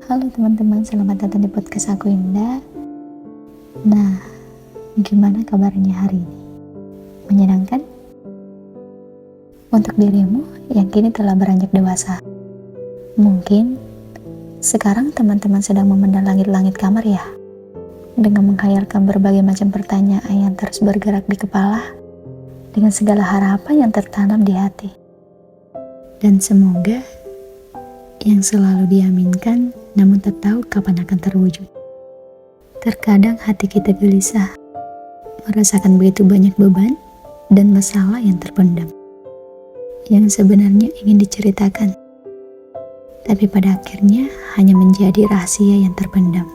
Halo teman-teman, selamat datang di podcast aku Indah. Nah, gimana kabarnya hari ini? Menyenangkan? Untuk dirimu yang kini telah beranjak dewasa, mungkin sekarang teman-teman sedang memandang langit-langit kamar ya, dengan menghayalkan berbagai macam pertanyaan yang terus bergerak di kepala, dengan segala harapan yang tertanam di hati. Dan semoga yang selalu diaminkan namun tak tahu kapan akan terwujud. Terkadang hati kita gelisah, merasakan begitu banyak beban dan masalah yang terpendam, yang sebenarnya ingin diceritakan, tapi pada akhirnya hanya menjadi rahasia yang terpendam.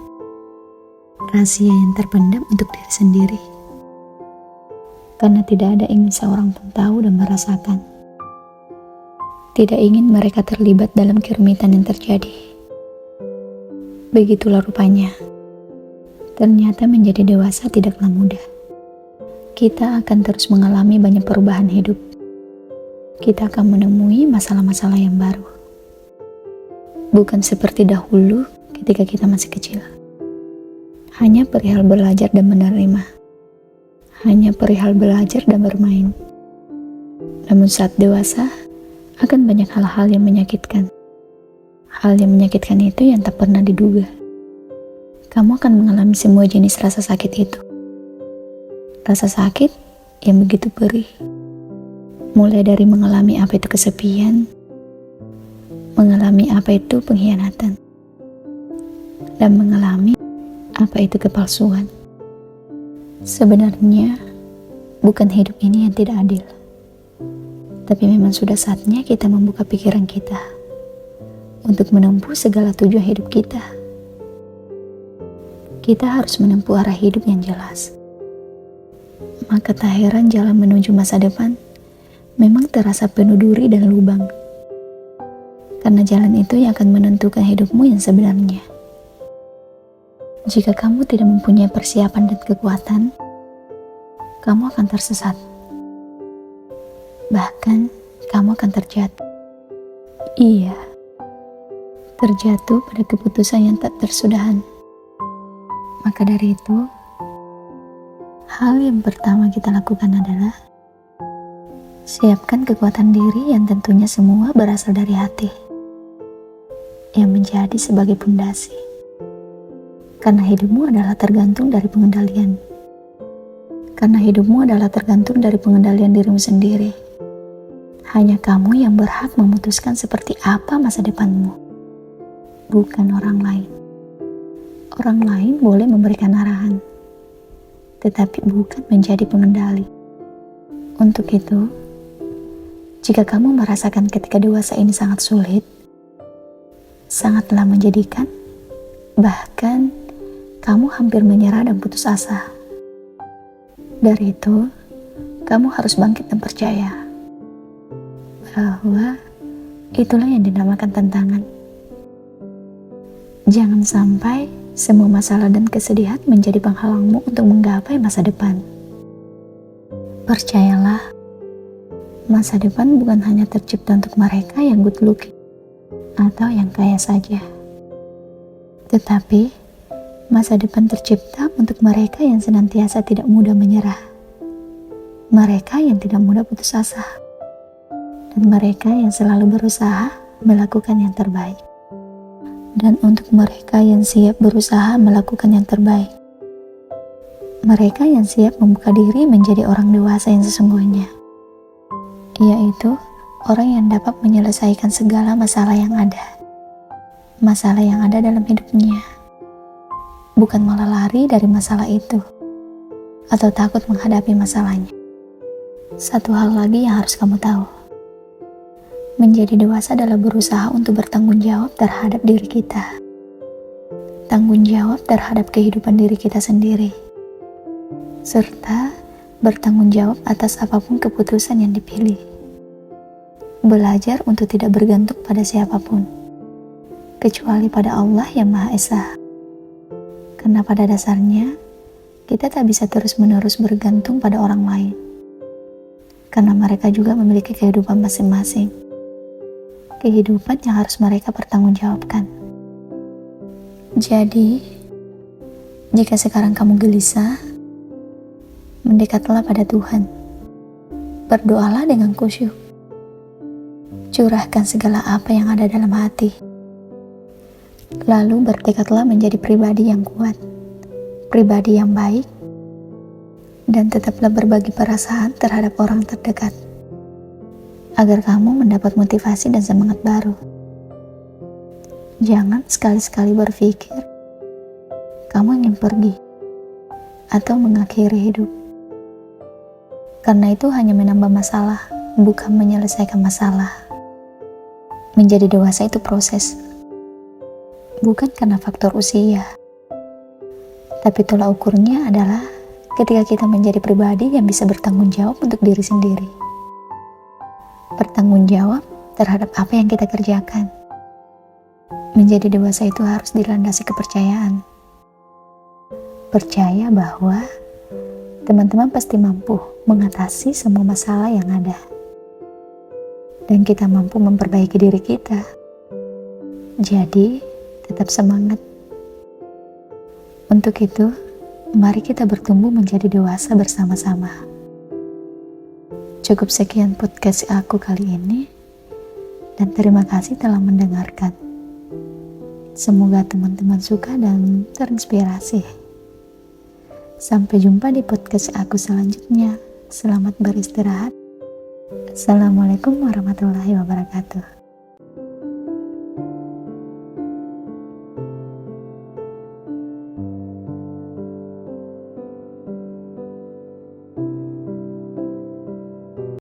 Rahasia yang terpendam untuk diri sendiri, karena tidak ada ingin seorang pun tahu dan merasakan. Tidak ingin mereka terlibat dalam kerumitan yang terjadi. Begitulah rupanya. Ternyata menjadi dewasa tidaklah mudah. Kita akan terus mengalami banyak perubahan hidup. Kita akan menemui masalah-masalah yang baru. Bukan seperti dahulu ketika kita masih kecil. Hanya perihal belajar dan menerima. Hanya perihal belajar dan bermain. Namun saat dewasa, akan banyak hal-hal yang menyakitkan. Hal yang menyakitkan itu yang tak pernah diduga. Kamu akan mengalami semua jenis rasa sakit itu. Rasa sakit yang begitu perih. Mulai dari mengalami apa itu kesepian, mengalami apa itu pengkhianatan, dan mengalami apa itu kepalsuan. Sebenarnya, bukan hidup ini yang tidak adil. Tapi memang sudah saatnya kita membuka pikiran kita untuk menempuh segala tujuan hidup kita. Kita harus menempuh arah hidup yang jelas. Maka tak heran jalan menuju masa depan memang terasa penuh duri dan lubang. Karena jalan itu yang akan menentukan hidupmu yang sebenarnya. Jika kamu tidak mempunyai persiapan dan kekuatan, kamu akan tersesat. Bahkan, kamu akan terjatuh. Iya, terjatuh pada keputusan yang tak tersudahan. Maka dari itu, hal yang pertama kita lakukan adalah siapkan kekuatan diri yang tentunya semua berasal dari hati, yang menjadi sebagai pondasi. Karena hidupmu adalah tergantung dari pengendalian. Karena hidupmu adalah tergantung dari pengendalian dirimu sendiri. Hanya kamu yang berhak memutuskan seperti apa masa depanmu, bukan orang lain. Orang lain boleh memberikan arahan, tetapi bukan menjadi pengendali. Untuk itu, jika kamu merasakan ketika dewasa ini sangat sulit, sangatlah menjadikan, bahkan kamu hampir menyerah dan putus asa. Dari itu, kamu harus bangkit dan percaya bahwa itulah yang dinamakan tantangan. Jangan sampai semua masalah dan kesedihan menjadi penghalangmu untuk menggapai masa depan. Percayalah, masa depan bukan hanya tercipta untuk mereka yang good looking atau yang kaya saja. Tetapi, masa depan tercipta untuk mereka yang senantiasa tidak mudah menyerah. Mereka yang tidak mudah putus asa. Dan mereka yang selalu berusaha melakukan yang terbaik. Dan untuk mereka yang siap berusaha melakukan yang terbaik. Mereka yang siap membuka diri menjadi orang dewasa yang sesungguhnya. Yaitu orang yang dapat menyelesaikan segala masalah yang ada. Masalah yang ada dalam hidupnya. Bukan malah lari dari masalah itu. Atau takut menghadapi masalahnya. Satu hal lagi yang harus kamu tahu. Menjadi dewasa adalah berusaha untuk bertanggung jawab terhadap diri kita. Tanggung jawab terhadap kehidupan diri kita sendiri. Serta bertanggung jawab atas apapun keputusan yang dipilih. Belajar untuk tidak bergantung pada siapapun, kecuali pada Allah yang Maha Esa. Karena pada dasarnya, kita tak bisa terus-menerus bergantung pada orang lain. Karena mereka juga memiliki kehidupan masing-masing. Kehidupan yang harus mereka pertanggungjawabkan. Jadi, jika sekarang kamu gelisah, mendekatlah pada Tuhan. Berdoalah dengan khusyuk. Curahkan segala apa yang ada dalam hati. Lalu bertekadlah menjadi pribadi yang kuat, pribadi yang baik, dan tetaplah berbagi perasaan terhadap orang terdekat, agar kamu mendapat motivasi dan semangat baru. Jangan sekali-sekali berpikir kamu ingin pergi atau mengakhiri hidup, karena itu hanya menambah masalah, bukan menyelesaikan masalah. Menjadi dewasa itu proses, bukan karena faktor usia, tapi tolak ukurnya adalah ketika kita menjadi pribadi yang bisa bertanggung jawab untuk diri sendiri. Bertanggung jawab terhadap apa yang kita kerjakan. Menjadi dewasa itu harus dilandasi kepercayaan. Percaya bahwa teman-teman pasti mampu mengatasi semua masalah yang ada. Dan kita mampu memperbaiki diri kita. Jadi, tetap semangat. Untuk itu, mari kita bertumbuh menjadi dewasa bersama-sama. Cukup sekian podcast aku kali ini, dan terima kasih telah mendengarkan. Semoga teman-teman suka dan terinspirasi. Sampai jumpa di podcast aku selanjutnya. Selamat beristirahat. Assalamualaikum warahmatullahi wabarakatuh.